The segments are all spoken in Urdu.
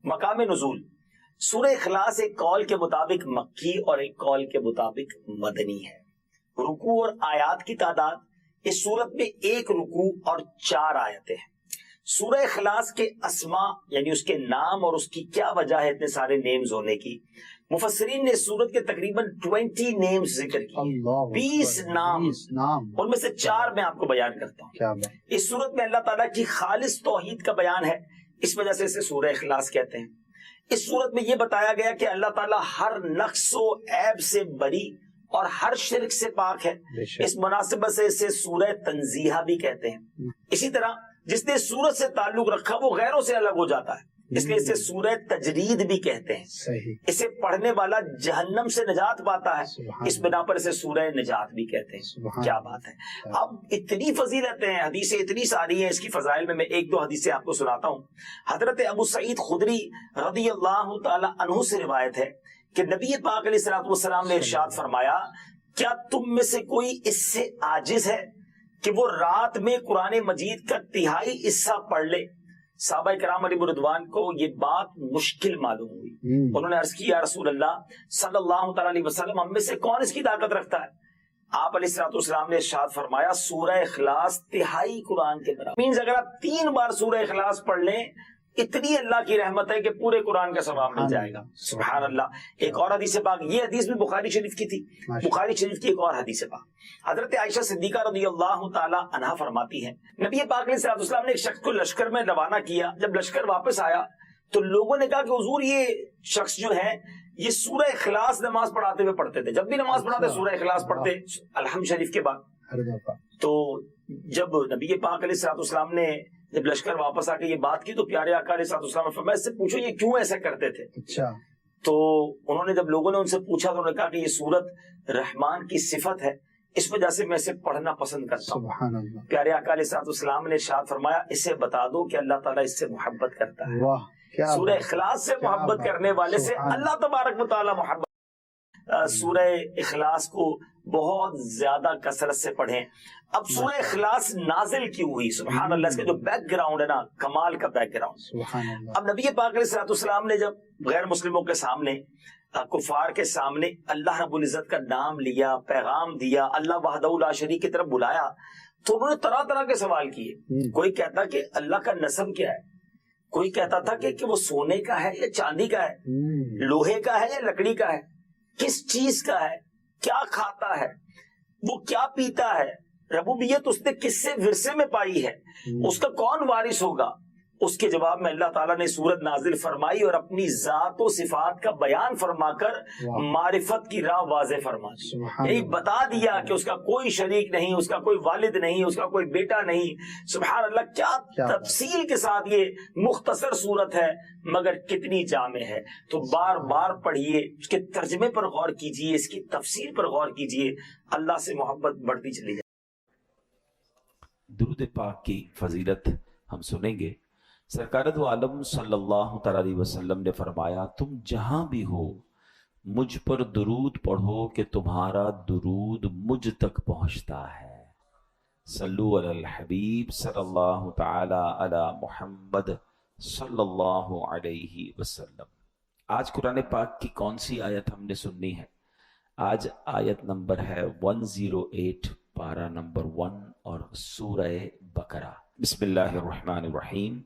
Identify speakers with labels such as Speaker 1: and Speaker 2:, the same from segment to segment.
Speaker 1: مقام نزول سورہ اخلاص ایک قول کے مطابق مکی اور ایک قول کے مطابق مدنی ہے. رکوع اور آیات کی تعداد اس سورت میں 1 رکوع اور 4 آیتیں ہیں. سورہ اخلاص کے اسماء یعنی اس کے نام اور اس کی کیا وجہ ہے اتنے سارے نیمز ہونے کی، مفسرین نے اس سورت کے تقریباً 20 نیمز ذکر کیے، 20 نام، ان میں سے 4 میں آپ کو بیان کرتا ہوں. اس سورت میں اللہ تعالیٰ کی خالص توحید کا بیان ہے، اس وجہ سے اسے سورہ اخلاص کہتے ہیں. اس سورت میں یہ بتایا گیا کہ اللہ تعالیٰ ہر نقص و عیب سے بری اور ہر شرک سے پاک ہے. اس مناسبت سے اسے سورہ تنزیہ بھی کہتے ہیں. اسی طرح جس نے سورت سے تعلق رکھا وہ غیروں سے الگ ہو جاتا ہے، اس لیے اسے سورہ تجرید بھی کہتے ہیں. اسے پڑھنے والا جہنم سے نجات پاتا ہے، اس بنا پر اسے سورہ نجات بھی کہتے ہیں. کیا بات ہے. اب اتنی فضیلتیں ہیں، حدیثیں اتنی ساری ہیں اس کی فضائل میں 1-2 حدیثیں آپ کو سناتا ہوں. حضرت ابو سعید خدری رضی اللہ تعالی عنہ سے روایت ہے کہ نبی پاک علیہ الصلوۃ والسلام نے ارشاد فرمایا، کیا تم میں سے کوئی اس سے عاجز ہے کہ وہ رات میں قرآن مجید کا 1/3 حصہ پڑھ لے؟ صحابہ کرام علیہ رضوان کو یہ بات مشکل معلوم ہوئی. انہوں نے عرض کی، یا رسول اللہ صلی اللہ تعالی علیہ وسلم، ہم میں سے کون اس کی طاقت رکھتا ہے؟ آپ علیہ الصلوۃ والسلام نے ارشاد فرمایا، سورہ اخلاص 1/3 قرآن کے برابر. مینز اگر آپ 3 بار سورہ اخلاص پڑھ لیں، اتنی اللہ کی رحمت ہے کہ پورے قرآن کا ثواب مل جائے گا. سبحان اللہ. ایک اور حدیث پاک، یہ حدیث بھی بخاری شریف کی تھی، بخاری شریف کی ایک اور حدیث پاک، حضرت عائشہ صدیقہ رضی اللہ تعالی عنہا فرماتی ہیں، نبی پاک علیہ الصلوۃ والسلام نے ایک شخص کو لشکر میں روانہ کیا. جب لشکر واپس آیا تو لوگوں نے کہا کہ حضور یہ شخص جو ہے یہ سورہ اخلاص نماز پڑھاتے ہوئے پڑھتے تھے، جب بھی نماز پڑھاتے سورہ اخلاص پڑھتے الحمد شریف کے بعد. تو جب نبی پاک علیہ الصلوۃ والسلام نے جب لشکر واپس آ کے یہ بات کی تو پیارے آقا علیہ الصلوۃ والسلام نے فرمایا، اس سے پوچھو یہ کیوں ایسا کرتے تھے. اچھا. تو انہوں نے جب لوگوں نے ان سے پوچھا تو انہوں نے کہا کہ یہ سورت رحمان کی صفت ہے، اس وجہ سے میں اسے پڑھنا پسند کرتا ہوں. سبحان اللہ. پیارے آقا علیہ الصلوۃ والسلام نے ارشاد فرمایا، اسے بتا دو کہ اللہ تعالیٰ اس سے محبت کرتا ہے. سورہ اخلاص سے محبت کرنے والے سے اللہ تبارک و تعالیٰ محبت. سورہ اخلاص کو بہت زیادہ کثرت سے پڑھیں. اب سورہ اخلاص نازل کیوں ہوئی؟ سبحان اللہ. اس کا جو بیک گراؤنڈ ہے نا، کمال کا بیک گراؤنڈ. اب نبی پاک علیہ الصلوۃ والسلام نے جب غیر مسلموں کے سامنے، کفار کے سامنے اللہ رب العزت کا نام لیا، پیغام دیا، اللہ وحدہ لا شریک کی طرف بلایا، تو انہوں نے طرح طرح کے سوال کیے. کوئی کہتا کہ اللہ کا نسب کیا ہے، کوئی کہتا تھا کہ وہ سونے کا ہے یا چاندی کا ہے، لوہے کا ہے یا لکڑی کا ہے، کس چیز کا ہے، کیا کھاتا ہے، وہ کیا پیتا ہے، ربوبیت اس نے کس سے ورثے میں پائی ہے، اس کا کون وارث ہوگا. اس کے جواب میں اللہ تعالیٰ نے سورت نازل فرمائی اور اپنی ذات و صفات کا بیان فرما کر معرفت کی راہ واضح فرما دی. یہی بتا دیا کہ اس کا کوئی شریک نہیں، اس کا کوئی والد نہیں، اس کا کوئی بیٹا نہیں. سبحان اللہ. کیا تفصیل کے ساتھ یہ مختصر سورت ہے مگر کتنی جامع ہے. تو بار بار پڑھیے، اس کے ترجمے پر غور کیجیے، اس کی تفسیر پر غور کیجیے، اللہ سے محبت بڑھتی چلی جائے.
Speaker 2: درود پاک کی فضیلت ہم سنیں گے. سرکار دو عالم صلی اللہ تعالی علیہ وسلم نے فرمایا، تم جہاں بھی ہو مجھ پر درود پڑھو کہ تمہارا درود مجھ تک پہنچتا ہے. صلو علی الحبیب صلی اللہ تعالی علی محمد صلی اللہ علیہ وسلم. آج قرآن پاک کی کون سی آیت ہم نے سننی ہے؟ آج آیت نمبر ہے 108، پارہ نمبر 1 اور سورہ بقرہ. بسم اللہ الرحمن الرحیم.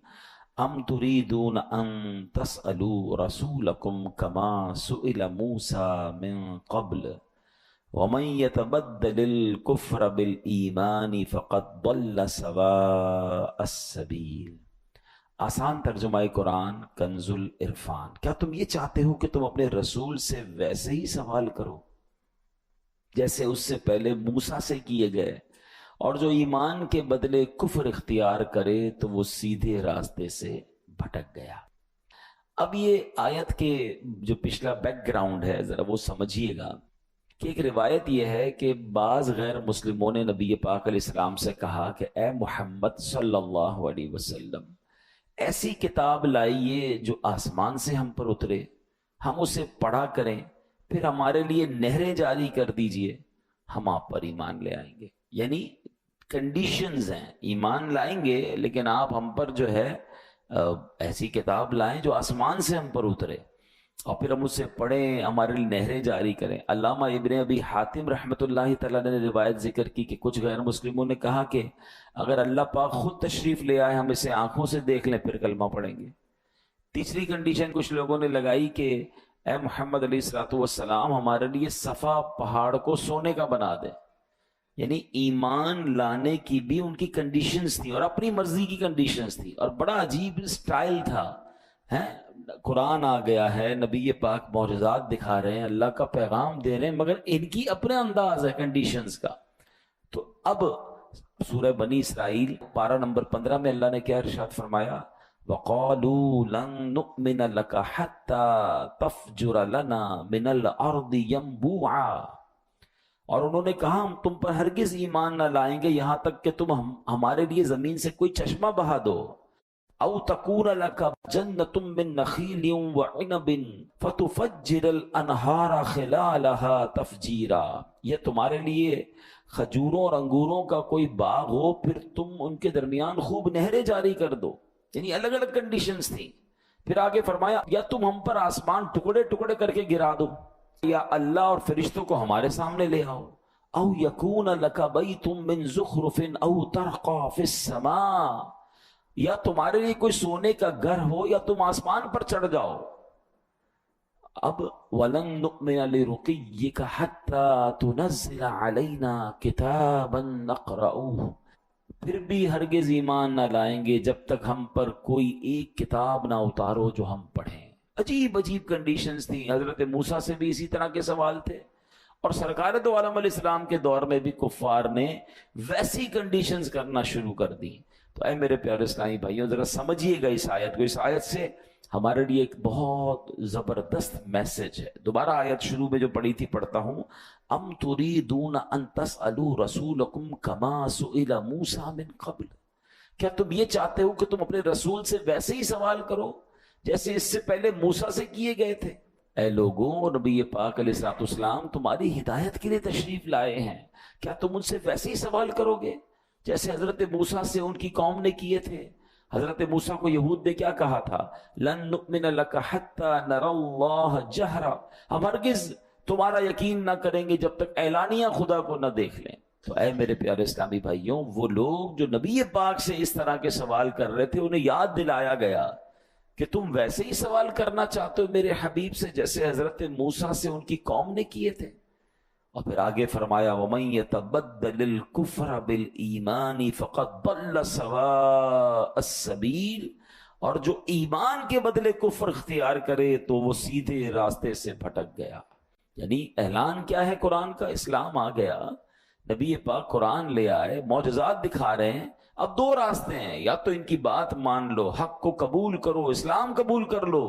Speaker 2: ام تريدون ان تسألوا رسولكم كما سئل موسى من قبل ومن يتبدل الكفر بالإيمان فقد ضل سواء السبيل. آسان ترجمہ قرآن کنز العرفان. کیا تم یہ چاہتے ہو کہ تم اپنے رسول سے ویسے ہی سوال کرو جیسے اس سے پہلے موسیٰ سے کیے گئے، اور جو ایمان کے بدلے کفر اختیار کرے تو وہ سیدھے راستے سے بھٹک گیا. اب یہ آیت کے جو پچھلا بیک گراؤنڈ ہے ذرا وہ سمجھیے گا کہ ایک روایت یہ ہے کہ بعض غیر مسلموں نے نبی پاک علیہ السلام سے کہا کہ اے محمد صلی اللہ علیہ وسلم، ایسی کتاب لائیے جو آسمان سے ہم پر اترے، ہم اسے پڑھا کریں، پھر ہمارے لیے نہریں جاری کر دیجئے، ہم آپ پر ایمان لے آئیں گے. یعنی کنڈیشنز ہیں، ایمان لائیں گے لیکن آپ ہم پر جو ہے ایسی کتاب لائیں جو آسمان سے ہم پر اترے اور پھر ہم اسے پڑھیں، ہمارے لیے نہریں جاری کریں۔ علامہ ابن ابی حاتم رحمۃ اللہ تعالیٰ نے روایت ذکر کی کہ کچھ غیر مسلموں نے کہا کہ اگر اللہ پاک خود تشریف لے آئے ہم اسے آنکھوں سے دیکھ لیں پھر کلمہ پڑھیں گے۔ تیسری کنڈیشن کچھ لوگوں نے لگائی کہ اے محمد علیہ الصلوۃ والسلام ہمارے لیے صفا پہاڑ کو سونے کا بنا دے، یعنی ایمان لانے کی بھی ان کی کنڈیشنز تھی اور اپنی مرضی کی کنڈیشنز تھی، اور بڑا عجیب سٹائل تھا۔ قرآن آ گیا ہے، نبی پاک معجزات دکھا رہے ہیں، اللہ کا پیغام دے رہے ہیں، مگر ان کی اپنے انداز ہے کنڈیشنز کا۔ تو اب سورہ بنی اسرائیل پارہ نمبر 15 میں اللہ نے کیا ارشاد فرمایا؟ وَقَالُوا لَن نُؤْمِنَ لَكَ حَتَّى تَفْجُرَ لَنَا مِنَ الْأَرْضِ يَنبُوعًا، اور انہوں نے کہا ہم تم پر ہرگز ایمان نہ لائیں گے یہاں تک کہ تم ہمارے لیے زمین سے کوئی چشمہ بہا دو۔ او تکون لک جنۃ من نخیل وعنب فتفجر الانہار خلالها تفجیرا، یہ تمہارے لیے کھجوروں اور انگوروں کا کوئی باغ ہو پھر تم ان کے درمیان خوب نہریں جاری کر دو۔ یعنی الگ الگ کنڈیشنز تھیں۔ پھر آگے فرمایا یا تم ہم پر آسمان ٹکڑے ٹکڑے کر کے گرا دو، یا اللہ اور فرشتوں کو ہمارے سامنے لے آؤ، او یکون لک بیت من زخرف او ترقى فی السماء، یا تمہارے لیے کوئی سونے کا گھر ہو یا تم آسمان پر چڑھ جاؤ۔ اب وَلَن نُؤْمِنَ لِرُقِيِّكَ حَتَّى تُنَزِّلَ عَلَيْنَا كِتَابًا نَقْرَؤُهُ، پھر بھی ہرگز ایمان نہ لائیں گے جب تک ہم پر کوئی ایک کتاب نہ اتارو جو ہم پڑھیں۔ عجیب عجیب کنڈیشنز تھیں۔ حضرت موسیٰ سے بھی اسی طرح کے سوال تھے، اور سرکار دو عالم علیہ السلام کے دور میں بھی کفار نے ویسی کنڈیشنز کرنا شروع کر دی۔ تو اے میرے پیارے اسلامی بھائیوں ذرا سمجھیے گا اس آیت کو، اس آیت سے ہمارے لیے ایک بہت زبردست میسج ہے۔ دوبارہ آیت شروع میں جو پڑھی تھی پڑھتا ہوں، ام تریدون ان تسألوا رسولکم کما سئل موسیٰ من قبل، کیا تم یہ چاہتے ہو کہ تم اپنے رسول سے ویسے ہی سوال کرو جیسے اس سے پہلے موسیٰ سے کیے گئے تھے؟ اے لوگوں، نبی پاک علیہ الصلوۃ والسلام تمہاری ہدایت کے لیے تشریف لائے ہیں، کیا تم ان سے ویسے ہی سوال کرو گے جیسے حضرت موسیٰ سے ان کی قوم نے کیے تھے؟ حضرت موسیٰ کو یہود نے کیا کہا تھا؟ لن نؤمن لک حتی نری اللہ جہرا، ہم ہرگز تمہارا یقین نہ کریں گے جب تک اعلانیہ خدا کو نہ دیکھ لیں۔ تو اے میرے پیارے اسلامی بھائیوں، وہ لوگ جو نبی پاک سے اس طرح کے سوال کر رہے تھے انہیں یاد دلایا گیا کہ تم ویسے ہی سوال کرنا چاہتے ہو میرے حبیب سے جیسے حضرت موسیٰ سے ان کی قوم نے کیے تھے۔ اور پھر آگے فرمایا وَمَن يَتَبَدَّلِ الْكُفْرَ بِالْإِيمَانِ فَقَدْ ضَلَّ سَوَاءَ السَّبِيلِ، اور جو ایمان کے بدلے کفر اختیار کرے تو وہ سیدھے راستے سے بھٹک گیا۔ یعنی اعلان کیا ہے قرآن کا؟ اسلام آ گیا، نبی پاک قرآن لے آئے، معجزات دکھا رہے ہیں، اب دو راستے ہیں، یا تو ان کی بات مان لو، حق کو قبول کرو، اسلام قبول کر لو،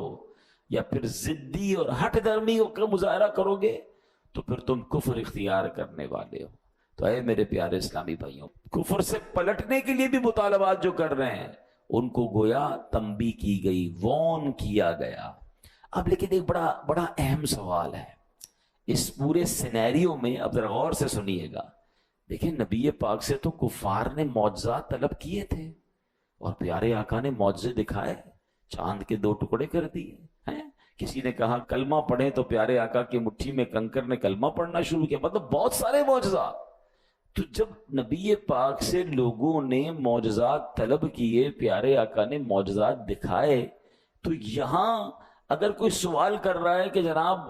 Speaker 2: یا پھر ضدی اور ہٹ درمی کا مظاہرہ کرو گے تو پھر تم کفر اختیار کرنے والے ہو۔ تو اے میرے پیارے اسلامی بھائیوں، کفر سے پلٹنے کے لیے بھی مطالبات جو کر رہے ہیں ان کو گویا تنبیہ کی گئی، وارن کیا گیا۔ اب لیکن ایک بڑا اہم سوال ہے اس پورے سینیریو میں، اب ذرا غور سے سنیے گا۔ دیکھیں نبی پاک سے تو کفار نے معجزات طلب کیے تھے اور پیارے آقا نے معجزے دکھائے، چاند کے 2 ٹکڑے کر دیے ہیں۔ کسی نے کہا کلمہ پڑھیں تو پیارے آقا کی مٹھی میں کنکر نے کلمہ پڑھنا شروع کیا، مطلب بہت سارے معجزات۔ تو جب نبی پاک سے لوگوں نے معجزات طلب کیے، پیارے آقا نے معجزات دکھائے، تو یہاں اگر کوئی سوال کر رہا ہے کہ جناب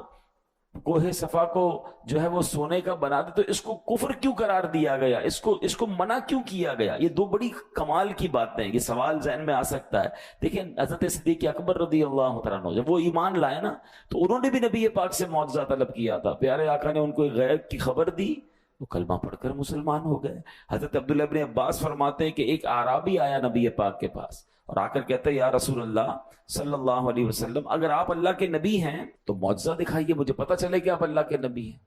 Speaker 2: کوہ صفا کو جو ہے وہ سونے کا بنا دے تو اس کو کفر کیوں قرار دیا گیا، اس کو منع کیوں کیا گیا؟ یہ 2 بڑی کمال کی باتیں ہیں، یہ سوال ذہن میں آ سکتا ہے۔ دیکھیں حضرت صدیق اکبر رضی اللہ تعالیٰ عنہ جب وہ ایمان لائے نا تو انہوں نے بھی نبی پاک سے معجزہ طلب کیا تھا، پیارے آقا نے ان کو غیب کی خبر دی، وہ کلمہ پڑھ کر مسلمان ہو گئے۔ حضرت عبداللہ ابن عباس فرماتے ہیں کہ ایک اعرابی آیا نبی پاک کے پاس اور آ کر کہتا ہے یا رسول اللہ صلی اللہ علیہ وسلم، اگر آپ اللہ کے نبی ہیں تو معجزہ دکھائیے، مجھے پتہ چلے کہ آپ اللہ کے نبی ہیں۔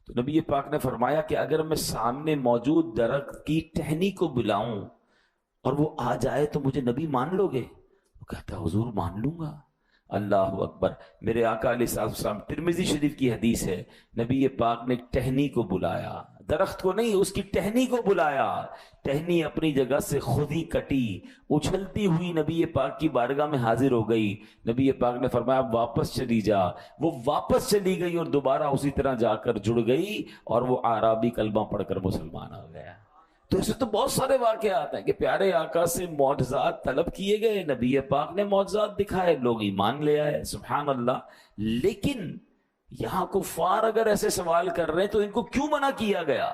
Speaker 2: تو نبی پاک نے فرمایا کہ اگر میں سامنے موجود درخت کی ٹہنی کو بلاؤں اور وہ آ جائے تو مجھے نبی مان لو گے؟ وہ کہتا ہے حضور مان لوں گا۔ اللہ اکبر۔ میرے آقا علیہ السلام، ترمذی شریف کی حدیث ہے، نبی پاک نے ٹہنی کو بلایا، درخت کو نہیں، اس کی ٹہنی کو بلایا، ٹہنی اپنی جگہ سے خود ہی کٹی، اچھلتی ہوئی نبی پاک کی بارگاہ میں حاضر ہو گئی۔ نبی پاک نے فرمایا واپس چلی جا، وہ واپس چلی گئی اور دوبارہ اسی طرح جا کر جڑ گئی، اور وہ اعرابی کلمہ پڑھ کر مسلمان ہو گیا۔ تو اسے تو بہت سارے واقعات ہیں کہ پیارے آقا سے معجزات طلب کیے گئے، نبی پاک نے معجزات دکھائے، لوگ ایمان لے آئے، سبحان اللہ۔ لیکن یہاں کفار اگر ایسے سوال کر رہے ہیں تو ان کو کیوں منع کیا گیا؟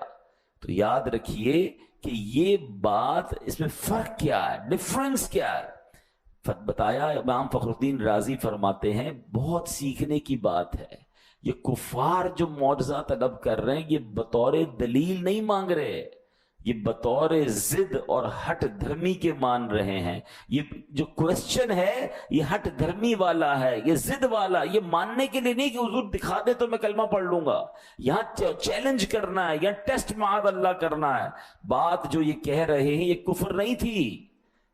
Speaker 2: تو یاد رکھیے کہ یہ بات، اس میں فرق کیا ہے، ڈفرنس کیا ہے، بتایا امام فخر الدین رازی فرماتے ہیں بہت سیکھنے کی بات ہے۔ یہ کفار جو معجزات طلب کر رہے ہیں یہ بطور دلیل نہیں مانگ رہے، یہ بطور ضد اور ہٹ دھرمی کے مان رہے ہیں۔ یہ جو کوشچن ہے یہ ہٹ دھرمی والا ہے، یہ ضد والا، یہ ماننے کے لیے نہیں کہ حضور دکھا دے تو میں کلمہ پڑھ لوں گا۔ یہاں چیلنج کرنا ہے، یہاں ٹیسٹ معاذ اللہ کرنا ہے۔ بات جو یہ کہہ رہے ہیں یہ کفر نہیں تھی،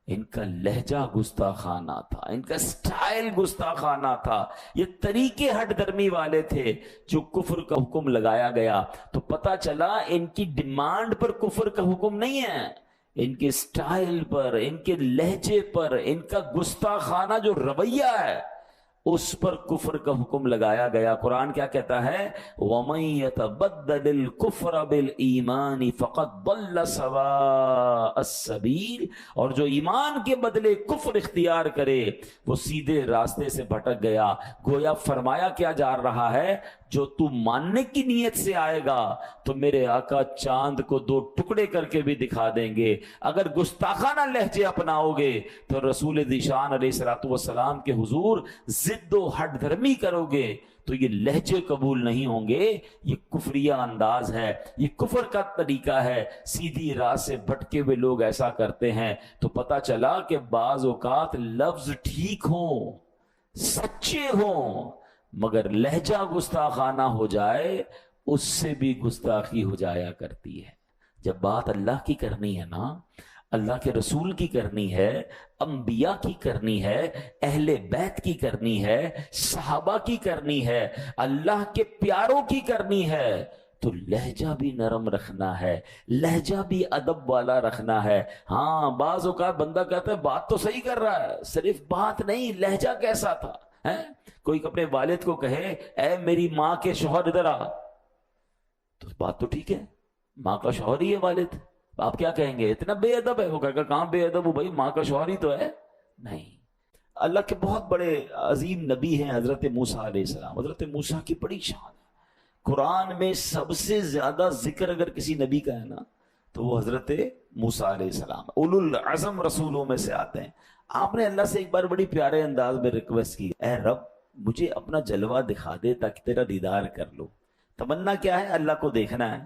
Speaker 2: ان کا لہجہ گستاخانہ تھا، ان کا سٹائل گستاخانہ تھا، یہ طریقے ہٹ درمی والے تھے جو کفر کا حکم لگایا گیا۔ تو پتہ چلا ان کی ڈیمانڈ پر کفر کا حکم نہیں ہے، ان کے سٹائل پر، ان کے لہجے پر، ان کا گستاخانہ جو رویہ ہے اس پر کفر کا حکم لگایا گیا۔ قرآن کیا کہتا ہے؟ وَمَن يَتَبَدَّلِ الْكُفْرَ بِالْإِيمَانِ فَقَدْ ضَلَّ سَوَاءَ السَّبِيلِ، اور جو ایمان کے بدلے کفر اختیار کرے وہ سیدھے راستے سے بھٹک گیا۔ گویا فرمایا کیا جا رہا ہے، جو تو ماننے کی نیت سے آئے گا تو میرے آقا چاند کو دو ٹکڑے کر کے بھی دکھا دیں گے، اگر گستاخانہ لہجے اپناؤ گے تو رسول ذیشان علیہ السلام کے حضور ضد و ہٹ دھرمی کرو گے تو یہ لہجے قبول نہیں ہوں گے۔ یہ کفریہ انداز ہے، یہ کفر کا طریقہ ہے، سیدھی راہ سے بھٹکے ہوئے لوگ ایسا کرتے ہیں۔ تو پتہ چلا کہ بعض اوقات لفظ ٹھیک ہوں، سچے ہوں، مگر لہجہ گستاخانہ ہو جائے اس سے بھی گستاخی ہو جایا کرتی ہے۔ جب بات اللہ کی کرنی ہے نا، اللہ کے رسول کی کرنی ہے، انبیاء کی کرنی ہے، اہل بیت کی کرنی ہے، صحابہ کی کرنی ہے، اللہ کے پیاروں کی کرنی ہے، تو لہجہ بھی نرم رکھنا ہے، لہجہ بھی ادب والا رکھنا ہے۔ ہاں بعض اوقات بندہ کہتا ہے بات تو صحیح کر رہا ہے، صرف بات نہیں، لہجہ کیسا تھا۔ کوئی اپنے والد کو کہے اے میری ماں کے شوہر ادھر آ، تو بات تو ٹھیک ہے، ماں کا شوہر ہی ہے والد، آپ کیا کہیں گے اتنا بے ادب ہے؟ وہ کہے گا کہاں بے ادب ہوں بھائی، ماں کا شوہر ہی تو ہے۔ نہیں، اللہ کے بہت بڑے عظیم نبی ہیں حضرت موسیٰ علیہ السلام۔ حضرت موسیٰ کی بڑی شان ہے، قرآن میں سب سے زیادہ ذکر اگر کسی نبی کا ہے نا تو وہ حضرت موسیٰ علیہ السلام، اولو العزم رسولوں میں سے آتے ہیں۔ آپ نے اللہ سے ایک بار بڑی پیارے انداز میں ریکویسٹ کی، اے رب مجھے اپنا جلوہ دکھا دے تاکہ تیرا دیدار کر لو۔ تمنا کیا ہے؟ اللہ کو دیکھنا ہے۔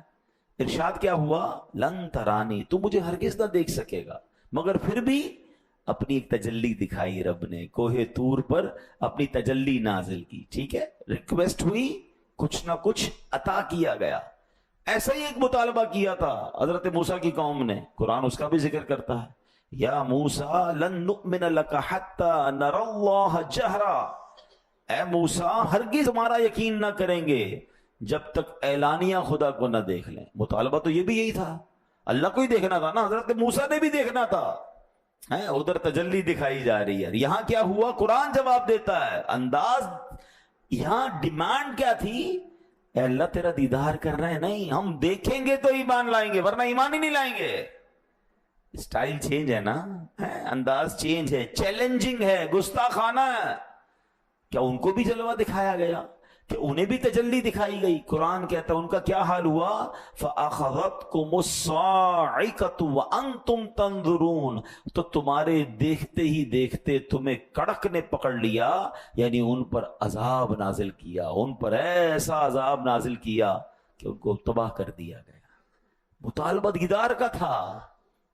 Speaker 2: ارشاد کیا ہوا؟ لن ترانی، تو مجھے ہرگز نہ دیکھ سکے گا، مگر پھر بھی اپنی ایک تجلی دکھائی رب نے، کوہ طور پر اپنی تجلی نازل کی۔ ٹھیک ہے، ریکویسٹ ہوئی، کچھ نہ کچھ عطا کیا گیا۔ ایسا ہی ایک مطالبہ کیا تھا حضرت موسیٰ کی قوم نے، قرآن اس کا بھی ذکر کرتا ہے، یا موسیٰ لن نؤمن لک حتی نری اللہ جہرا، اے موسیٰ ہرگز ہمارا یقین نہ کریں گے جب تک اعلانیہ خدا کو نہ دیکھ لیں۔ مطالبہ تو یہ بھی یہی تھا، اللہ کو ہی دیکھنا تھا نا، حضرت موسیٰ نے بھی دیکھنا تھا۔ ادھر تجلی دکھائی جا رہی ہے، یہاں کیا ہوا؟ قرآن جواب دیتا ہے۔ انداز یہاں ڈیمانڈ کیا تھی؟ اے اللہ تیرا دیدار کر رہے ہیں، نہیں ہم دیکھیں گے تو ایمان لائیں گے ورنہ ایمان ہی نہیں لائیں گے۔ اسٹائل چینج ہے نا، انداز چینج ہے، چیلنجنگ ہے، گستاخانہ ہے۔ کیا ان کو بھی جلوہ دکھایا گیا کہ انہیں بھی تجلی دکھائی گئی؟ قرآن کہتا ہے ان کا کیا حال ہوا؟ فَأَخَذَتْكُمُ الصَّاعِقَةُ وَأَنْتُمْ تَنظُرُونَ، تو تمہارے دیکھتے ہی دیکھتے تمہیں کڑک نے پکڑ لیا، یعنی ان پر عذاب نازل کیا، ان پر ایسا عذاب نازل کیا کہ ان کو تباہ کر دیا گیا۔ مطالبہ دیدار کا تھا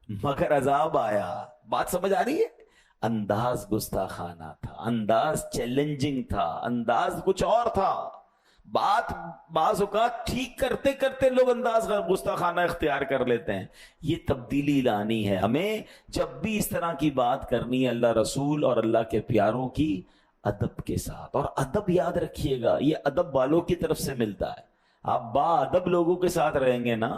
Speaker 2: مگر عذاب آیا۔ بات سمجھ آ رہی ہے؟ انداز گستاخانہ تھا، انداز چیلنجنگ تھا، انداز کچھ اور تھا۔ بات بعض اوقات ٹھیک کرتے کرتے لوگ انداز گستاخانہ اختیار کر لیتے ہیں۔ یہ تبدیلی لانی ہے ہمیں، جب بھی اس طرح کی بات کرنی ہے اللہ رسول اور اللہ کے پیاروں کی ادب کے ساتھ۔ اور ادب یاد رکھیے گا یہ ادب والوں کی طرف سے ملتا ہے۔ آپ با ادب لوگوں کے ساتھ رہیں گے نا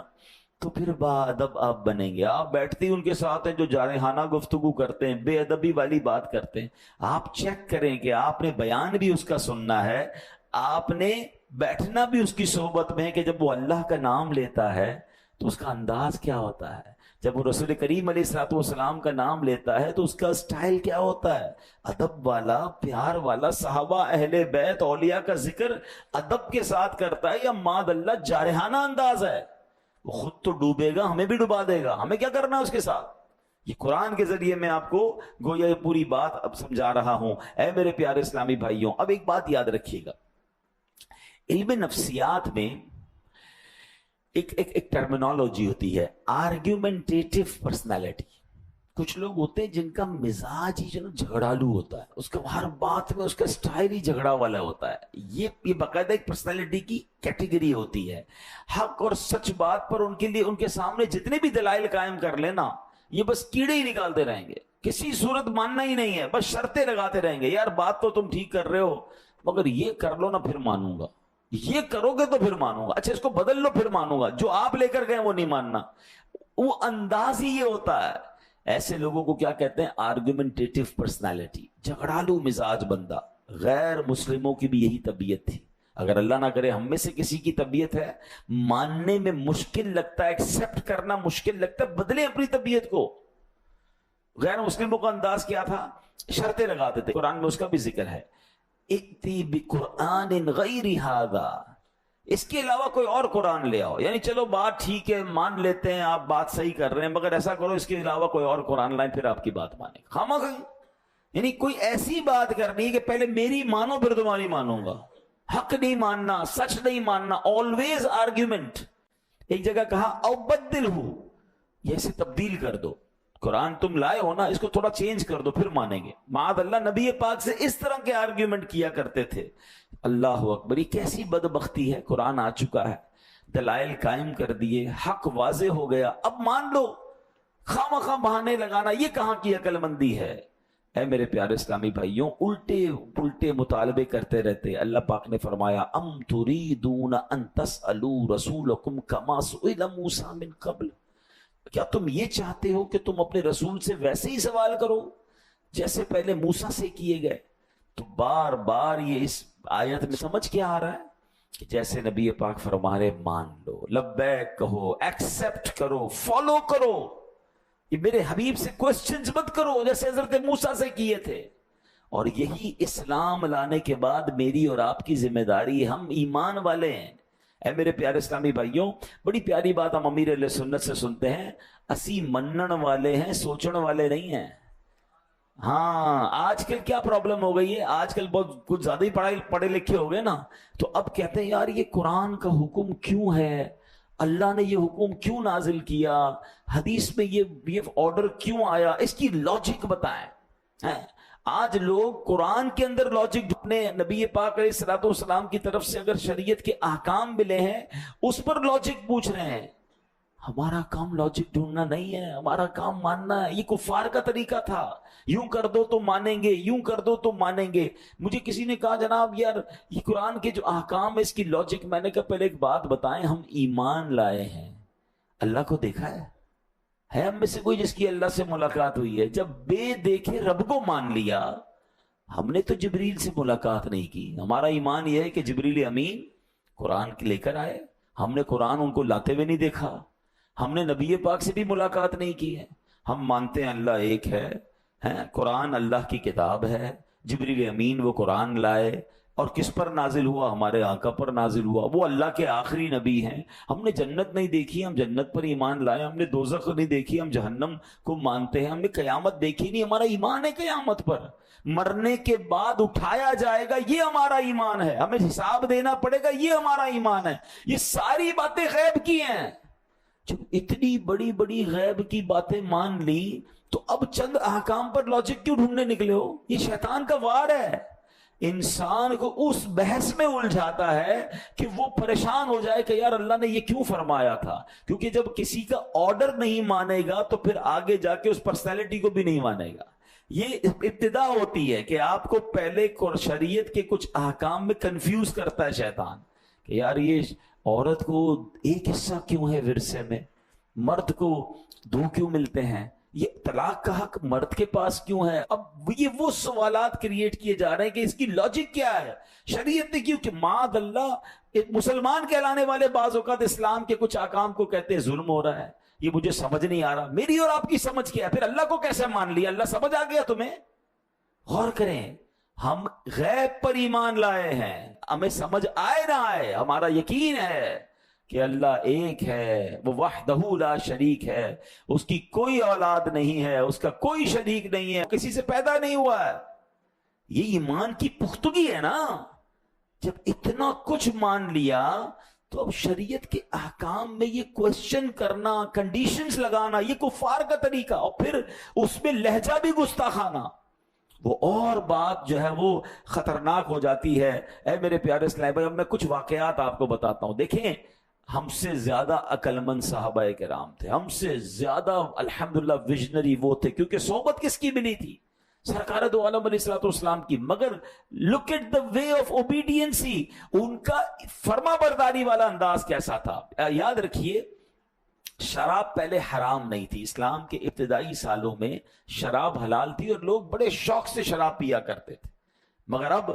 Speaker 2: تو پھر با ادب آپ بنیں گے. آپ بیٹھتے ہی ان کے ساتھ ہیں جو جارحانہ گفتگو کرتے ہیں, بے ادبی والی بات کرتے ہیں. آپ چیک کریں کہ آپ نے بیان بھی اس کا سننا ہے, آپ نے بیٹھنا بھی اس کی صحبت میں ہے کہ جب وہ اللہ کا نام لیتا ہے تو اس کا انداز کیا ہوتا ہے, جب وہ رسول کریم علیہ الصلوۃ والسلام کا نام لیتا ہے تو اس کا سٹائل کیا ہوتا ہے, ادب والا, پیار والا. صحابہ اہل بیت اولیاء کا ذکر ادب کے ساتھ کرتا ہے یا ماد اللہ جارحانہ انداز ہے؟ وہ خود تو ڈوبے گا, ہمیں بھی ڈبا دے گا, ہمیں کیا کرنا ہے اس کے ساتھ. یہ قرآن کے ذریعے میں آپ کو گویا یہ پوری بات اب سمجھا رہا ہوں. اے میرے پیارے اسلامی بھائیوں, اب ایک بات یاد رکھیے گا, علم نفسیات میں ایک ٹرمینالوجی ہوتی ہے, آرگیومنٹیٹیو پرسنالٹی. کچھ لوگ ہوتے ہیں جن کا مزاج ہی جو جھگڑالو ہوتا ہے, اس کا ہر بات میں اس کا سٹائل ہی جھگڑا والا ہوتا ہے. یہ باقاعدہ ایک پرسنالٹی کی کیٹیگری ہوتی ہے. حق اور سچ بات پر ان کے لیے ان کے سامنے جتنے بھی دلائل قائم کر لینا, یہ بس کیڑے ہی نکالتے رہیں گے, کسی صورت ماننا ہی نہیں ہے, بس شرطیں لگاتے رہیں گے. یار بات تو تم ٹھیک کر رہے ہو مگر یہ کر لو نا پھر مانوں گا, یہ کرو گے تو پھر مانوں گا, اچھا اس کو بدل لو پھر مانوں گا, جو آپ لے کر گئے وہ نہیں ماننا. وہ انداز ہی یہ ہوتا ہے. ایسے لوگوں کو کیا کہتے ہیں؟ آرگومنٹیٹیو پرسنالٹی, جھگڑالو مزاج بندہ. غیر مسلموں کی بھی یہی طبیعت تھی. اگر اللہ نہ کرے ہم میں سے کسی کی طبیعت ہے, ماننے میں مشکل لگتا ہے, ایکسپٹ کرنا مشکل لگتا ہے, بدلیں اپنی طبیعت کو. غیر مسلموں کا انداز کیا تھا؟ شرطیں لگاتے تھے. قرآن میں اس کا بھی ذکر ہے, ائتی بقرآن غیر ھذا, اس کے علاوہ کوئی اور قرآن لے آؤ. یعنی چلو بات ٹھیک ہے, مان لیتے ہیں آپ بات صحیح کر رہے ہیں, مگر ایسا کرو اس کے علاوہ کوئی اور قرآن لائیں پھر آپ کی بات مانیں گے. خامخواہ یعنی کوئی ایسی بات کرنی کہ پہلے میری مانو پھر تمہاری مانوں گا. حق نہیں ماننا, سچ نہیں ماننا, آلویز آرگیومنٹ. ایک جگہ کہا او بدل ہو, یہ اسے تبدیل کر دو. قرآن تم لائے ہو نا, اس کو تھوڑا چینج کر دو پھر مانیں گے. معاذ اللہ نبی پاک سے اس طرح کے آرگیومنٹ کیا کرتے تھے. اللہ اکبر, یہ کیسی بدبختی ہے. قرآن آ چکا ہے, دلائل قائم کر دیے, حق واضح ہو گیا, اب مان لو. خواہ بہانے لگانا یہ کہاں کی عقل مندی ہے؟ اے میرے پیارے اسلامی بھائیوں, الٹے مطالبے کرتے رہتے. اللہ پاک نے فرمایا ام تریدون ان تسألوا رسولکم کما سئل موسیٰ من قبل, کیا تم یہ چاہتے ہو کہ تم اپنے رسول سے ویسے ہی سوال کرو جیسے پہلے موسیٰ سے کیے گئے؟ تو بار بار یہ اس آیت میں سمجھ کیا آ رہا ہے کہ جیسے نبی پاک فرما رہے مان لو, لبیک کہو, ایکسپٹ کرو, فالو کرو. یہ میرے حبیب سے کوسچنز مت کرو جیسے حضرت موسیٰ سے کیے تھے. اور یہی اسلام لانے کے بعد میری اور آپ کی ذمہ داری ہے. ہم ایمان والے ہیں. اے میرے پیارے اسلامی بھائیوں, بڑی پیاری بات ہم امیر اہل سنت سے سنتے ہیں, اسی منن والے ہیں, سوچن والے نہیں ہیں. ہاں آج کل کیا پرابلم ہو گئی ہے, آج کل بہت کچھ زیادہ ہی پڑھے لکھے ہو گئے نا, تو اب کہتے ہیں یار یہ قرآن کا حکم کیوں ہے, اللہ نے یہ حکم کیوں نازل کیا, حدیث میں یہ آرڈر کیوں آیا, اس کی لاجک بتائیں. آج لوگ قرآن کے اندر لاجک ڈھونڈنے, نبی پاک علیہ الصلوۃ والسلام کی طرف سے اگر شریعت کے احکام ملے ہیں اس پر لاجک پوچھ رہے ہیں. ہمارا کام لاجک ڈھونڈنا نہیں ہے, ہمارا کام ماننا ہے. یہ کفار کا طریقہ تھا, یوں کر دو تو مانیں گے, یوں کر دو تو مانیں گے. مجھے کسی نے کہا جناب یار یہ قرآن کے جو احکام ہے اس کی لاجک, میں نے کہا پہلے ایک بات بتائیں, ہم ایمان لائے ہیں, اللہ کو دیکھا ہے ہم میں سے کوئی جس کی اللہ سے ملاقات ہوئی ہے؟ جب بے دیکھے رب کو مان لیا. ہم نے تو جبریل سے ملاقات نہیں کی. ہمارا ایمان یہ ہے کہ جبریل امین قرآن لے کر آئے, ہم نے قرآن ان کو لاتے ہوئے نہیں دیکھا, ہم نے نبی پاک سے بھی ملاقات نہیں کی ہے. ہم مانتے ہیں اللہ ایک ہے, قرآن اللہ کی کتاب ہے, جبریل امین وہ قرآن لائے, اور کس پر نازل ہوا؟ ہمارے آقا پر نازل ہوا, وہ اللہ کے آخری نبی ہیں. ہم نے جنت نہیں دیکھی, ہم جنت پر ایمان لائے. ہم نے دوزخ نہیں دیکھی, ہم جہنم کو مانتے ہیں. ہم نے قیامت دیکھی نہیں, ہمارا ایمان ہے قیامت پر. مرنے کے بعد اٹھایا جائے گا, یہ ہمارا ایمان ہے. ہمیں حساب دینا پڑے گا, یہ ہمارا ایمان ہے. یہ ساری باتیں غیب کی ہیں. جب اتنی بڑی بڑی غیب کی باتیں مان لی تو اب چند احکام پر لاجک کیوں ڈھونڈنے نکلے ہو؟ یہ شیطان کا وار ہے. انسان کو اس بحث میں الجھاتا ہے کہ وہ پریشان ہو جائے کہ یار اللہ نے یہ کیوں فرمایا تھا. کیونکہ جب کسی کا آرڈر نہیں مانے گا تو پھر آگے جا کے اس پرسنالٹی کو بھی نہیں مانے گا. یہ ابتدا ہوتی ہے کہ آپ کو پہلے شریعت کے کچھ احکام میں کنفیوز کرتا ہے شیطان کہ یار یہ عورت کو ایک حصہ کیوں ہے ورثے میں؟ مرد کو 2 کیوں ملتے ہیں؟ یہ طلاق کا حق مرد کے پاس کیوں ہے؟ اب یہ وہ سوالات کریٹ کیے جا رہے ہیں کہ اس کی لاجک کیا ہے؟ شریعت نے کیوں کہ معاذ اللہ ایک مسلمان کہلانے والے بعض اوقات اسلام کے کچھ احکام کو کہتے ہیں ظلم ہو رہا ہے، یہ مجھے سمجھ نہیں آ رہا. میری اور آپ کی سمجھ کیا ہے؟ پھر اللہ کو کیسے مان لیا؟ اللہ سمجھ آ گیا تمہیں؟ غور کریں، ہم غیب پر ایمان لائے ہیں، ہمیں سمجھ آئے نہ آئے، ہمارا یقین ہے کہ اللہ ایک ہے، وہ وحدہ لا شریک ہے، اس کی کوئی اولاد نہیں ہے، اس کا کوئی شریک نہیں ہے، کسی سے پیدا نہیں ہوا ہے. یہ ایمان کی پختگی ہے نا. جب اتنا کچھ مان لیا تو اب شریعت کے احکام میں یہ کوشچن کرنا، کنڈیشنز لگانا، یہ کفار کا طریقہ، اور پھر اس میں لہجہ بھی گستاخانہ، وہ اور بات جو ہے وہ خطرناک ہو جاتی ہے. اے میرے پیارے اسلام بھائی، اب میں کچھ واقعات آپ کو بتاتا ہوں. دیکھیں، ہم سے زیادہ عقل مند صحابہ کرام تھے، ہم سے زیادہ الحمدللہ ویژنری وہ تھے، کیونکہ صحبت کس کی ملی تھی؟ سرکار دو عالم علیہ الصلوۃ والسلام کی. مگر look at the way of اوبیڈینسی، ان کا فرما برداری والا انداز کیسا تھا. یاد رکھیے، شراب پہلے حرام نہیں تھی. اسلام کے ابتدائی سالوں میں شراب حلال تھی اور لوگ بڑے شوق سے شراب پیا کرتے تھے. مگر اب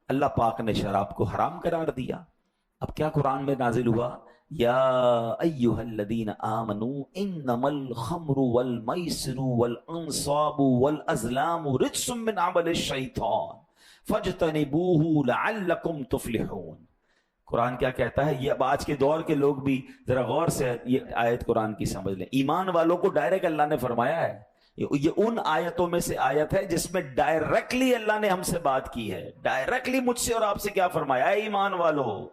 Speaker 2: اللہ پاک نے شراب کو حرام قرار دیا. اب کیا قرآن میں نازل ہوا؟ یا ایھا الذین آمنوا انما الخمر والمیسر والانصاب والازلام رجس من عمل الشیطان فاجتنبوہ لعلکم تفلحون. قرآن کیا کہتا ہے؟ یہ اب آج کے دور کے لوگ بھی ذرا غور سے یہ آیت قرآن کی سمجھ لیں. ایمان والوں کو ڈائریکٹ اللہ نے فرمایا ہے. یہ ان آیتوں میں سے آیت ہے جس میں ڈائریکٹلی اللہ نے ہم سے بات کی ہے. ڈائریکٹلی مجھ سے اور آپ سے کیا فرمایا ہے؟ ایمان والو،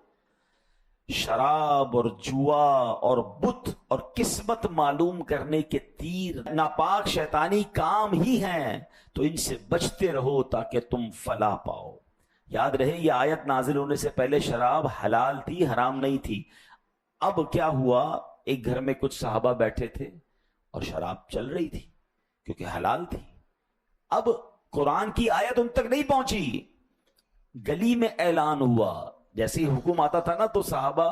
Speaker 2: شراب اور جوا اور بت اور قسمت معلوم کرنے کے تیر ناپاک شیطانی کام ہی ہیں، تو ان سے بچتے رہو تاکہ تم فلاح پاؤ. یاد رہے، یہ آیت نازل ہونے سے پہلے شراب حلال تھی، حرام نہیں تھی. اب کیا ہوا؟ ایک گھر میں کچھ صحابہ بیٹھے تھے اور شراب چل رہی تھی کیونکہ حلال تھی. اب قرآن کی آیت ان تک نہیں پہنچی. گلی میں اعلان ہوا، جیسے ہی حکم آتا تھا نا تو صحابہ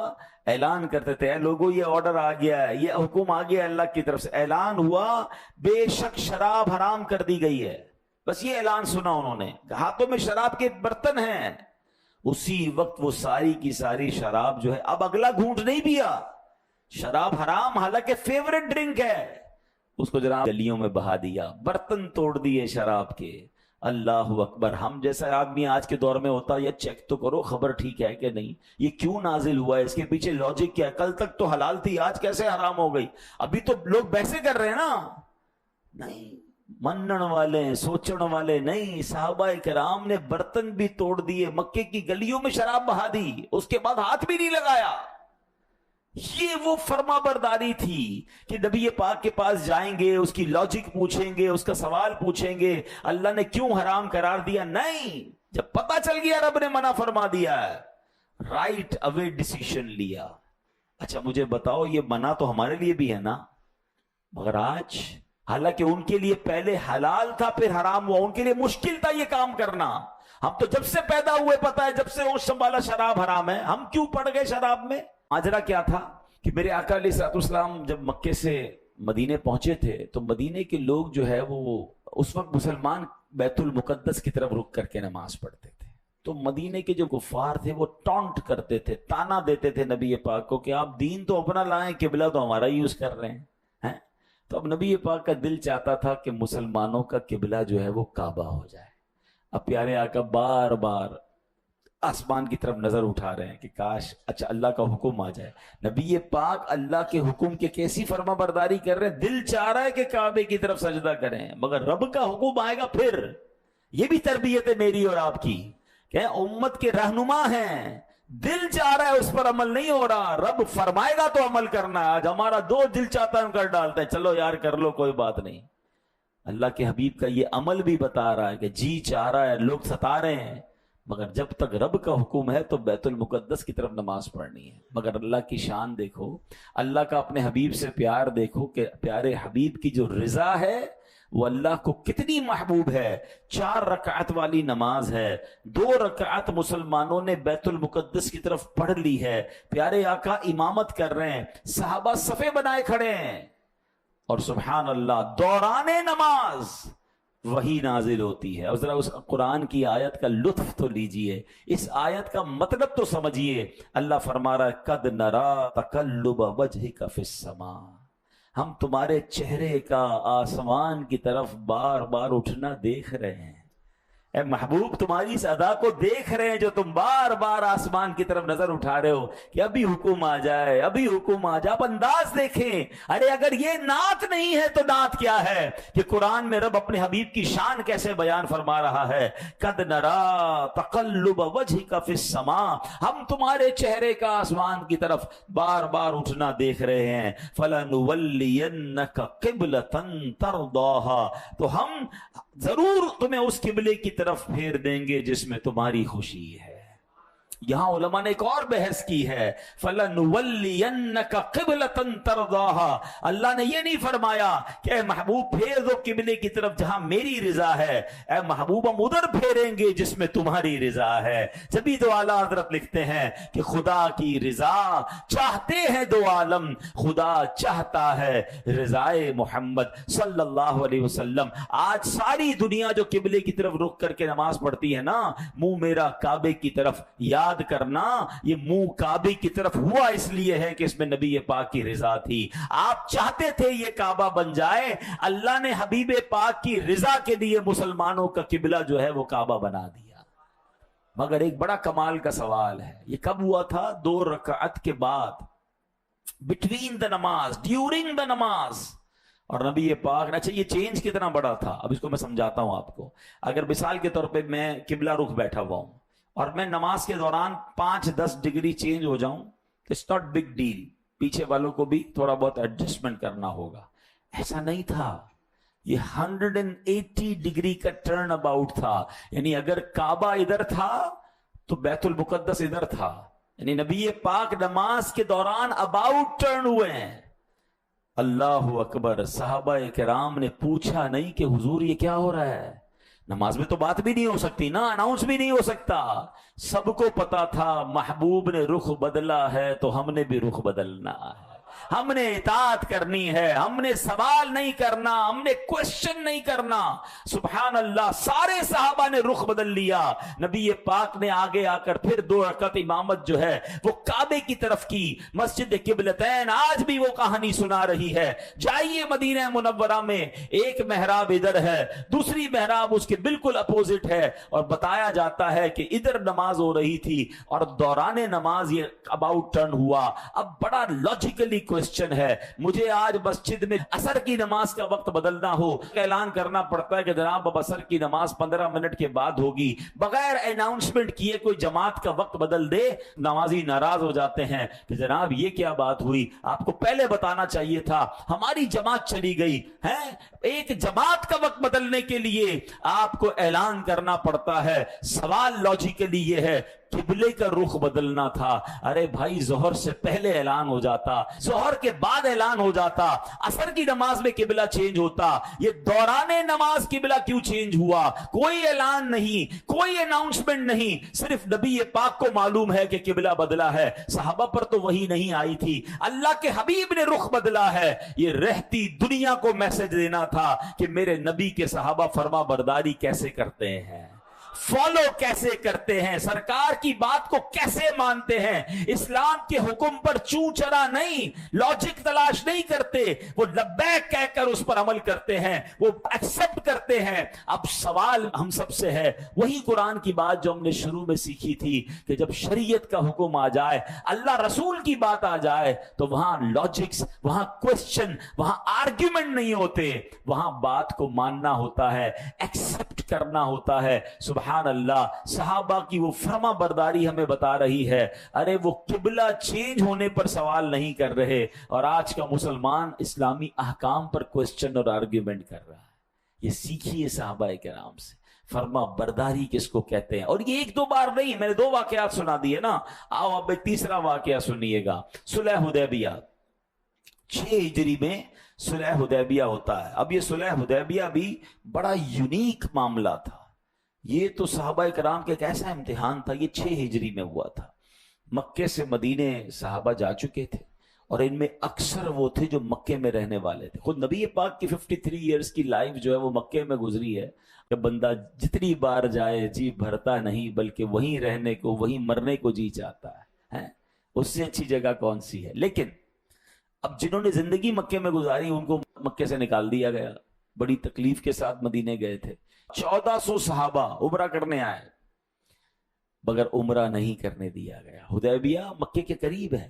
Speaker 2: اعلان کرتے تھے، اے لوگوں یہ آرڈر آ گیا ہے، یہ حکم آ گیا اللہ کی طرف سے. اعلان ہوا بے شک شراب حرام کر دی گئی ہے. بس یہ اعلان سنا انہوں نے، ہاتھوں میں شراب کے برتن ہیں. اسی وقت وہ ساری کی ساری شراب جو ہے، اب اگلا گھونٹ نہیں پیا. شراب حرام، حالانکہ فیورٹ ڈرنک ہے، اس کو جناب گلیوں میں بہا دیا، برتن توڑ دیے شراب کے. اللہ اکبر. ہم جیسا آدمی آج کے دور میں ہوتا، یہ چیک تو کرو خبر ٹھیک ہے کہ نہیں، یہ کیوں نازل ہوا ہے، اس کے پیچھے لاجک کیا ہے، کل تک تو حلال تھی آج کیسے حرام ہو گئی. ابھی تو لوگ بحثیں کر رہے ہیں نا. نہیں، منن والے، سوچن والے نہیں. صحابہ کرام نے برتن بھی توڑ دیے، مکے کی گلیوں میں شراب بہا دی، اس کے بعد ہاتھ بھی نہیں لگایا. یہ وہ فرما برداری تھی کہ نبی پاک کے پاس جائیں گے، اس کی لاجک پوچھیں گے، اس کا سوال پوچھیں گے، اللہ نے کیوں حرام قرار دیا. نہیں، جب پتہ چل گیا رب نے منع فرما دیا ہے، رائٹ اوے ڈیسیشن لیا. اچھا مجھے بتاؤ، یہ منع تو ہمارے لیے بھی ہے نا. مگر آج، حالانکہ ان کے لیے پہلے حلال تھا پھر حرام ہوا، ان کے لیے مشکل تھا یہ کام کرنا. ہم تو جب سے پیدا ہوئے پتہ ہے، جب سے ہوش سنبھالا شراب حرام ہے، ہم کیوں پڑ گئے شراب میں؟ ماجرا کیا تھا کہ میرے آقا علیہ الصلوۃ والسلام جب مکے سے مدینے پہنچے تھے تو مدینے کے لوگ جو ہے وہ اس وقت مسلمان بیت المقدس کی طرف رک کر کے نماز پڑھتے تھے. تو مدینے کے جو کفار تھے وہ ٹونٹ کرتے تھے، تانا دیتے تھے نبی پاک کو کہ آپ دین تو اپنا لائیں، قبلہ تو ہمارا یوز کر رہے ہیں. تو اب نبی پاک کا دل چاہتا تھا کہ مسلمانوں کا قبلہ جو ہے وہ کعبہ ہو جائے. اب پیارے آقا بار بار آسمان کی طرف نظر اٹھا رہے ہیں کہ کاش اچھا اللہ کا حکم آ جائے. نبی پاک اللہ کے حکم کے کیسی فرما برداری کر رہے ہیں، دل چاہ رہا ہے کہ کعبے کی طرف سجدہ کریں، مگر رب کا حکم آئے گا پھر. یہ بھی تربیت ہے میری اور آپ کی کہ امت کے رہنما ہیں، دل چاہ رہا ہے اس پر عمل نہیں ہو رہا، رب فرمائے گا تو عمل کرنا ہے. آج ہمارا دو دل چاہتا ہے ہم کر ڈالتے ہیں، چلو یار کر لو کوئی بات نہیں. اللہ کے حبیب کا یہ عمل بھی بتا رہا ہے کہ جی چاہ رہا ہے، لوگ ستا رہے ہیں، مگر جب تک رب کا حکم ہے تو بیت المقدس کی طرف نماز پڑھنی ہے. مگر اللہ کی شان دیکھو، اللہ کا اپنے حبیب سے پیار دیکھو کہ پیارے حبیب کی جو رضا ہے وہ اللہ کو کتنی محبوب ہے. 4 رکعت والی نماز ہے, 2 رکعت مسلمانوں نے بیت المقدس کی طرف پڑھ لی ہے, پیارے آقا امامت کر رہے ہیں, صحابہ صفے بنائے کھڑے ہیں, اور سبحان اللہ دوران نماز وہی نازل ہوتی ہے. اور ذرا اس قرآن کی آیت کا لطف تو لیجئے, اس آیت کا مطلب تو سمجھیے. اللہ فرما رہا ہے قد نرا تقلب وجہک فی السماء, ہم تمہارے چہرے کا آسمان کی طرف بار بار اٹھنا دیکھ رہے ہیں. اے محبوب تمہاری اس ادا کو دیکھ رہے ہیں جو تم بار بار آسمان کی طرف نظر اٹھا رہے ہو کہ ابھی حکم آ جائے, ابھی حکم آ جائے. اب انداز دیکھیں, ارے اگر یہ نعت نہیں ہے تو نعت کیا ہے کہ قرآن میں رب اپنے حبیب کی شان کیسے بیان فرما رہا ہے. قد نرا تقلب وجہک فی السماء, ہم تمہارے چہرے کا آسمان کی طرف بار بار اٹھنا دیکھ رہے ہیں. فلنولینک قبلۃ ترضاها, تو ہم ضرور تمہیں اس قبلے کی طرف پھیر دیں گے جس میں تمہاری خوشی ہے. یہاں علماء نے ایک اور بحث کی ہے, فَلَنُوَلِّيَنَّكَ قِبْلَةً تَرْضَاهَا, اللہ نے یہ نہیں فرمایا کہ اے محبوب پھیر دو قبلے کی طرف جہاں میری رضا ہے, اے محبوب ہم ادھر پھیریں گے جس میں تمہاری رضا ہے. جبھی تو اعلیٰ حضرت لکھتے ہیں کہ خدا کی رضا چاہتے ہیں دو عالم, خدا چاہتا ہے رضائے محمد صلی اللہ علیہ وسلم. آج ساری دنیا جو قبلے کی طرف رخ کر کے نماز پڑھتی ہے نا, منہ میرا کعبے کی طرف, یاد کرنا یہ منہ کعبے کی طرف ہوا اس لیے ہے کہ اس میں نبی پاک کی رضا تھی. آپ چاہتے تھے یہ کعبہ بن جائے, اللہ نے حبیب پاک کی رضا کے لیے مسلمانوں کا قبلہ جو ہے وہ کعبہ بنا دیا. مگر ایک بڑا کمال کا سوال ہے, یہ کب ہوا تھا؟ 2 رکعت کے بعد, بٹوین دا نماز, ڈیورنگ دا نماز. اور نبی پاک نے, اچھا یہ چینج کتنا بڑا تھا اب اس کو میں سمجھاتا ہوں آپ کو. اگر مثال کے طور پہ میں قبلہ رخ بیٹھا ہوا ہوں اور میں نماز کے دوران 5-10 ڈگری چینج ہو جاؤں, اٹس ناٹ بگ ڈیل, پیچھے والوں کو بھی تھوڑا بہت ایڈجسٹمنٹ کرنا ہوگا. ایسا نہیں تھا, یہ 180 ڈگری کا ٹرن اباؤٹ تھا. یعنی اگر کعبہ ادھر تھا تو بیت المقدس ادھر تھا. یعنی نبی پاک نماز کے دوران اباؤٹ ٹرن ہوئے ہیں. اللہ اکبر. صحابہ کرام نے پوچھا نہیں کہ حضور یہ کیا ہو رہا ہے. نماز میں تو بات بھی نہیں ہو سکتی نا, اناؤنس بھی نہیں ہو سکتا. سب کو پتا تھا محبوب نے رخ بدلا ہے تو ہم نے بھی رخ بدلنا ہے, ہم نے اطاعت کرنی ہے, ہم نے سوال نہیں کرنا, ہم نے کوشچن نہیں کرنا. سبحان اللہ, سارے صحابہ نے رخ بدل لیا. نبی پاک نے آگے آ کر پھر 2 رکعت امامت جو ہے وہ کعبے کی طرف کی. مسجد قبلتین آج بھی وہ کہانی سنا رہی ہے. جائیے مدینہ منورہ میں, ایک محراب ادھر ہے, دوسری محراب اس کے بالکل اپوزٹ ہے, اور بتایا جاتا ہے کہ ادھر نماز ہو رہی تھی اور دوران نماز یہ اباؤٹ ٹرن ہوا. اب بڑا لاجیکلی کوسچن ہے, مجھے آج مسجد میں عصر کی نماز کا وقت بدلنا ہو, اعلان کرنا پڑتا ہے کہ جناب اب عصر کی نماز 15 منٹ کے بعد ہوگی, بغیر اناؤنسمنٹ کیے کوئی جماعت کا وقت بدل دے, نمازی ناراض ہو جاتے ہیں کہ جناب یہ کیا بات ہوئی, آپ کو پہلے بتانا چاہیے تھا, ہماری جماعت چلی گئی ہے. ایک جماعت کا وقت بدلنے کے لیے آپ کو اعلان کرنا پڑتا ہے. سوال لاجیکلی یہ ہے, قبلے کا رخ بدلنا تھا. ارے بھائی ظہر سے پہلے اعلان ہو جاتا, ظہر کے بعد اعلان ہو جاتا, عصر کی نماز میں قبلہ چینج ہوتا. یہ دوران نماز قبلہ کیوں چینج ہوا؟ کوئی اعلان نہیں, کوئی اناؤنسمنٹ نہیں, صرف نبی پاک کو معلوم ہے کہ قبلہ بدلا ہے. صحابہ پر تو وہی نہیں آئی تھی, اللہ کے حبیب نے رخ بدلا ہے. یہ رہتی دنیا کو میسج دینا تھا کہ میرے نبی کے صحابہ فرما برداری کیسے کرتے ہیں, فالو کیسے کرتے ہیں, سرکار کی بات کو کیسے مانتے ہیں, اسلام کے حکم پر چوں چرا نہیں, لاجک تلاش نہیں کرتے, وہ لبیک کہہ کر اس پر عمل کرتے ہیں, وہ ایکسپٹ کرتے ہیں. اب سوال ہم سب سے ہے, وہی قرآن کی بات جو ہم نے شروع میں سیکھی تھی کہ جب شریعت کا حکم آ جائے, اللہ رسول کی بات آ جائے, تو وہاں لاجکس, وہاں کوسچن, وہاں آرگیومنٹ نہیں ہوتے, وہاں بات کو ماننا ہوتا ہے, ایکسپٹ کرنا ہوتا ہے. سبحان اللہ, صحابہ کی وہ فرما برداری ہمیں بتا رہی ہے. ارے وہ قبلہ چینج ہونے پر سوال نہیں کر رہے, اور آج کا مسلمان اسلامی احکام پر کوسچن اور آرگیومنٹ کر رہا ہے. یہ سیکھیے صحابہ کرام سے, فرما برداری کس کو کہتے ہیں. اور یہ 1-2 بار نہیں, میں نے 2 واقعات سنا دیے نا, آؤ اب ایک تیسرا واقعہ سنیے گا. صلح حدیبیہ 6 ہجری میں صلح حدیبیہ ہوتا ہے. اب یہ صلح حدیبیہ بھی بڑا یونیک معاملہ تھا. یہ تو صحابہ کرام کے ایک ایسا امتحان تھا. یہ 6 ہجری میں ہوا تھا. مکے سے مدینے صحابہ جا چکے تھے اور ان میں اکثر وہ تھے جو مکے میں رہنے والے تھے. خود نبی پاک کی 53 ایئرز کی لائف جو ہے وہ مکے میں گزری ہے. کہ بندہ جتنی بار جائے جی بھرتا نہیں، بلکہ وہیں رہنے کو وہیں مرنے کو جی چاہتا ہے. اس سے اچھی جگہ کون سی ہے؟ لیکن اب جنہوں نے زندگی مکے میں گزاری ان کو مکے سے نکال دیا گیا. بڑی تکلیف کے ساتھ مدینے گئے تھے. 1400 صحابہ عمرہ کرنے آئے مگر عمرہ نہیں کرنے دیا گیا. حدیبیہ مکے کے قریب ہے،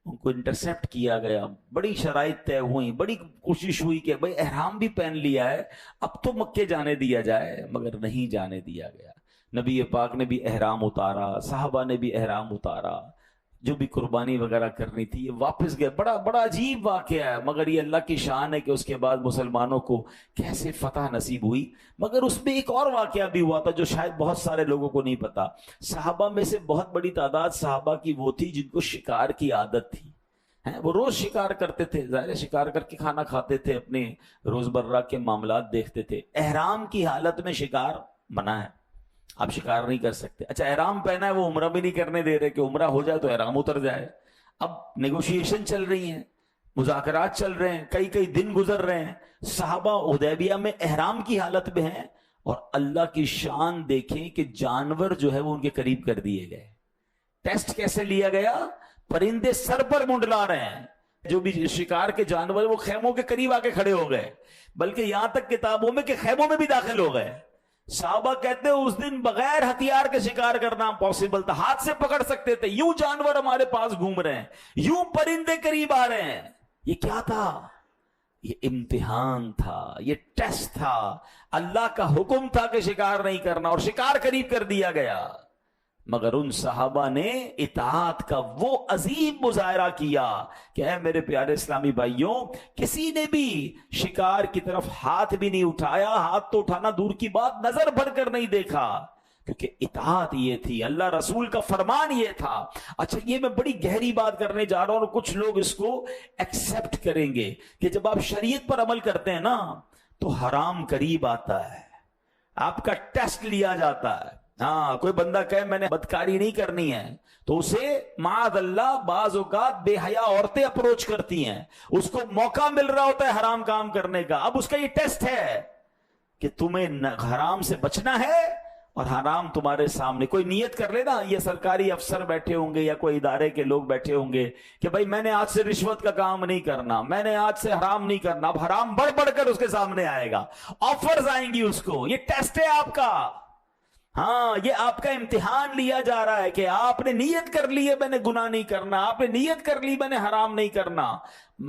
Speaker 2: ان کو انٹرسیپٹ کیا گیا. بڑی شرائط طے ہوئی، بڑی کوشش ہوئی کہ بھئی احرام بھی پہن لیا ہے اب تو مکے جانے دیا جائے، مگر نہیں جانے دیا گیا. نبی پاک نے بھی احرام اتارا، صحابہ نے بھی احرام اتارا، جو بھی قربانی وغیرہ کرنی تھی یہ واپس گئے. بڑا عجیب واقعہ ہے، مگر یہ اللہ کی شان ہے کہ اس کے بعد مسلمانوں کو کیسے فتح نصیب ہوئی. مگر اس میں ایک اور واقعہ بھی ہوا تھا جو شاید بہت سارے لوگوں کو نہیں پتا. صحابہ میں سے بہت بڑی تعداد صحابہ کی وہ تھی جن کو شکار کی عادت تھی. وہ روز شکار کرتے تھے، ظاہر شکار کر کے کھانا کھاتے تھے، اپنے روزمرہ کے معاملات دیکھتے تھے. احرام کی حالت میں شکار منع ہے، آپ شکار نہیں کر سکتے. اچھا احرام پہنا ہے، وہ عمرہ بھی نہیں کرنے دے رہے کہ عمرہ ہو جائے تو احرام اتر جائے. اب نیگوشیشن چل رہی ہیں، مذاکرات چل رہے ہیں، کئی دن گزر رہے ہیں. صحابہ حدیبیہ میں احرام کی حالت میں ہیں اور اللہ کی شان دیکھیں کہ جانور جو ہے وہ ان کے قریب کر دیے گئے. ٹیسٹ کیسے لیا گیا؟ پرندے سر پر منڈلا رہے ہیں. جو بھی شکار کے جانور وہ خیموں کے قریب آ کے کھڑے ہو گئے، بلکہ یہاں تک کتابوں میں کہ خیموں میں بھی داخل ہو گئے. صحابہ کہتے ہیں اس دن بغیر ہتھیار کے شکار کرنا پاسبل تھا، ہاتھ سے پکڑ سکتے تھے. یوں جانور ہمارے پاس گھوم رہے ہیں، یوں پرندے قریب آ رہے ہیں. یہ کیا تھا؟ یہ امتحان تھا، یہ ٹیسٹ تھا. اللہ کا حکم تھا کہ شکار نہیں کرنا اور شکار قریب کر دیا گیا. مگر ان صحابہ نے اطاعت کا وہ عظیم مظاہرہ کیا کہ اے میرے پیارے اسلامی بھائیوں، کسی نے بھی شکار کی طرف ہاتھ بھی نہیں اٹھایا. ہاتھ تو اٹھانا دور کی بات، نظر بھر کر نہیں دیکھا، کیونکہ اطاعت یہ تھی، اللہ رسول کا فرمان یہ تھا. اچھا یہ میں بڑی گہری بات کرنے جا رہا ہوں اور کچھ لوگ اس کو ایکسپٹ کریں گے کہ جب آپ شریعت پر عمل کرتے ہیں نا تو حرام قریب آتا ہے، آپ کا ٹیسٹ لیا جاتا ہے. ہاں کوئی بندہ کہے میں نے بدکاری نہیں کرنی ہے تو اسے معاذ اللہ بعض اوقات بے حیا عورتیں اپروچ کرتی ہیں، اس کو موقع مل رہا ہوتا ہے حرام کام کرنے کا. اب اس کا یہ ٹیسٹ ہے کہ تمہیں حرام سے بچنا ہے اور حرام تمہارے سامنے. کوئی نیت کر لے نا، یہ سرکاری افسر بیٹھے ہوں گے یا کوئی ادارے کے لوگ بیٹھے ہوں گے کہ بھائی میں نے آج سے رشوت کا کام نہیں کرنا، میں نے آج سے حرام نہیں کرنا. اب حرام بڑھ بڑھ کر اس کے سامنے آئے گا، آفرز آئیں گی اس کو. یہ ٹیسٹ ہے آپ کا. ہاں یہ آپ کا امتحان لیا جا رہا ہے کہ آپ نے نیت کر لی ہے میں نے گناہ نہیں کرنا، آپ نے نیت کر لی میں نے حرام نہیں کرنا،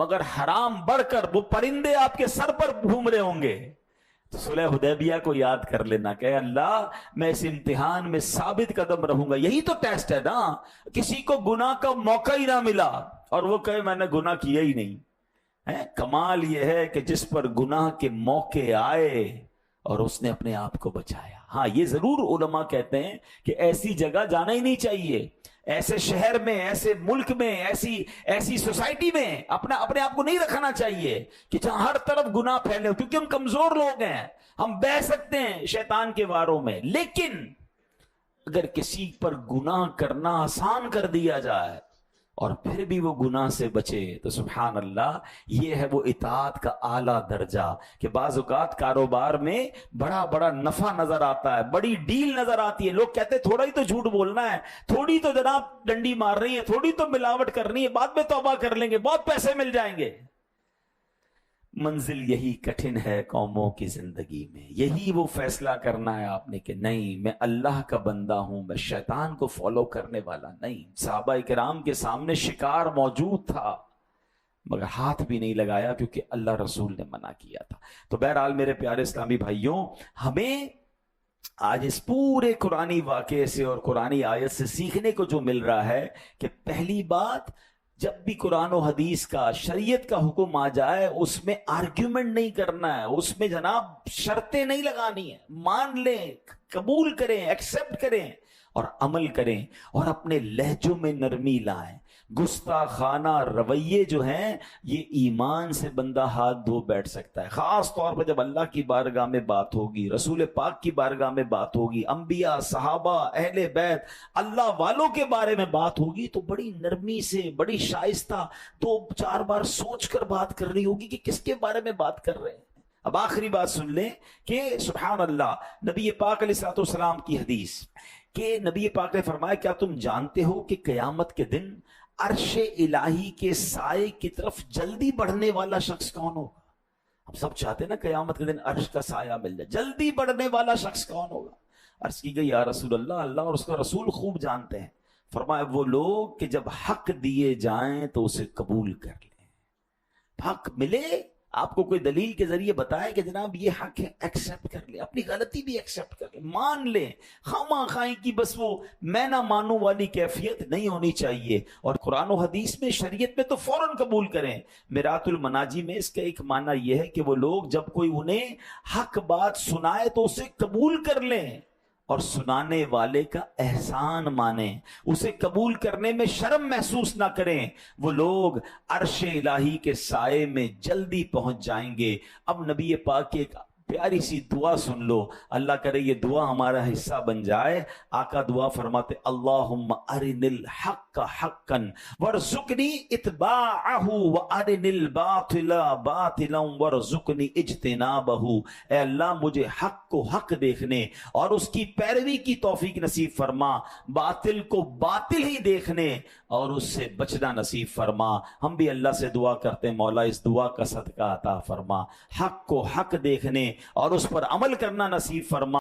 Speaker 2: مگر حرام بڑھ کر وہ پرندے آپ کے سر پر گھوم رہے ہوں گے. تو صلح حدیبیہ کو یاد کر لینا کہ اللہ میں اس امتحان میں ثابت قدم رہوں گا. یہی تو ٹیسٹ ہے نا. کسی کو گناہ کا موقع ہی نہ ملا اور وہ کہے میں نے گناہ کیا ہی نہیں. کمال یہ ہے کہ جس پر گناہ کے موقع آئے اور اس نے اپنے آپ کو بچایا. ہاں یہ ضرور علماء کہتے ہیں کہ ایسی جگہ جانا ہی نہیں چاہیے، ایسے شہر میں، ایسے ملک میں، ایسی سوسائٹی میں اپنے آپ کو نہیں رکھنا چاہیے کہ جہاں ہر طرف گناہ پھیلے، کیونکہ ہم کمزور لوگ ہیں، ہم بہہ سکتے ہیں شیطان کے واروں میں. لیکن اگر کسی پر گناہ کرنا آسان کر دیا جائے اور پھر بھی وہ گناہ سے بچے تو سبحان اللہ یہ ہے وہ اطاعت کا اعلیٰ درجہ. کہ بعض اوقات کاروبار میں بڑا نفع نظر آتا ہے، بڑی ڈیل نظر آتی ہے، لوگ کہتے ہیں تھوڑا ہی تو جھوٹ بولنا ہے، تھوڑی تو جناب ڈنڈی مار رہی ہے، تھوڑی تو ملاوٹ کرنی ہے، بعد میں توبہ کر لیں گے، بہت پیسے مل جائیں گے. منزل یہی کٹھن ہے قوموں کی زندگی میں. یہی وہ فیصلہ کرنا ہے آپ نے کہ نہیں میں اللہ کا بندہ ہوں، میں شیطان کو فالو کرنے والا نہیں. صحابہ کرام کے سامنے شکار موجود تھا مگر ہاتھ بھی نہیں لگایا کیونکہ اللہ رسول نے منع کیا تھا. تو بہرحال میرے پیارے اسلامی بھائیوں، ہمیں آج اس پورے قرآنی واقعے سے اور قرآنی آیت سے سیکھنے کو جو مل رہا ہے کہ پہلی بات، جب بھی قرآن و حدیث کا شریعت کا حکم آ جائے اس میں آرگیومنٹ نہیں کرنا ہے، اس میں جناب شرطیں نہیں لگانی ہیں، مان لیں، قبول کریں، ایکسپٹ کریں. اور عمل کریں اور اپنے لہجوں میں نرمی لائیں. گستاخانہ رویے جو ہیں یہ ایمان سے بندہ ہاتھ دھو بیٹھ سکتا ہے. خاص طور پر جب اللہ کی بارگاہ میں بات ہوگی, رسول پاک کی بارگاہ میں بات ہوگی, انبیاء, صحابہ, اہل بیت, اللہ والوں کے بارے میں بات ہوگی, تو بڑی نرمی سے, بڑی شائستہ 2-4 بار سوچ کر بات کرنی ہوگی کہ کس کے بارے میں بات کر رہے ہیں. اب آخری بات سن لیں کہ سبحان اللہ, نبی پاک علیہ الصلوۃ والسلام کی حدیث کہ نبی پاک نے فرمایا, کیا تم جانتے ہو کہ قیامت کے دن عرش الہی کے سائے کی طرف جلدی بڑھنے والا شخص کون ہوگا؟ ہم سب چاہتے ہیں نا قیامت کے دن عرش کا سایہ مل جائے. جلدی بڑھنے والا شخص کون ہوگا؟ عرض کی گئی, یا رسول اللہ, اللہ اور اس کا رسول خوب جانتے ہیں. فرمایا, وہ لوگ کہ جب حق دیے جائیں تو اسے قبول کر لیں. حق ملے, آپ کو کوئی دلیل کے ذریعے بتائے کہ جناب یہ حق ہے, ایکسیپٹ کر لیں, اپنی غلطی بھی ایکسیپٹ کر لیں, مان لیں. خواہ خواہی کی بس وہ میں نہ مانوں والی کیفیت نہیں ہونی چاہیے. اور قرآن و حدیث میں, شریعت میں تو فوراً قبول کریں. میرات المناجی میں اس کا ایک معنی یہ ہے کہ وہ لوگ جب کوئی انہیں حق بات سنائے تو اسے قبول کر لیں اور سنانے والے کا احسان مانیں, اسے قبول کرنے میں شرم محسوس نہ کریں. وہ لوگ عرش الہی کے سائے میں جلدی پہنچ جائیں گے. اب نبی پاک کی ایک پیاری سی دعا سن لو, اللہ کرے یہ دعا ہمارا حصہ بن جائے. آقا دعا فرماتے, اللہم ارن الحق حقا وارزقنی اتباعہ وارن الباطل باطلا وارزقنی اجتنابہ. اے اللہ, مجھے حق کو حق دیکھنے اور اس کی پیروی کی توفیق نصیب فرما, باطل کو باطل ہی دیکھنے اور اس سے بچنا نصیب فرما. ہم بھی اللہ سے دعا کرتے ہیں, مولا اس دعا کا صدقہ عطا فرما, حق کو حق دیکھنے اور اس پر عمل کرنا نصیب فرما.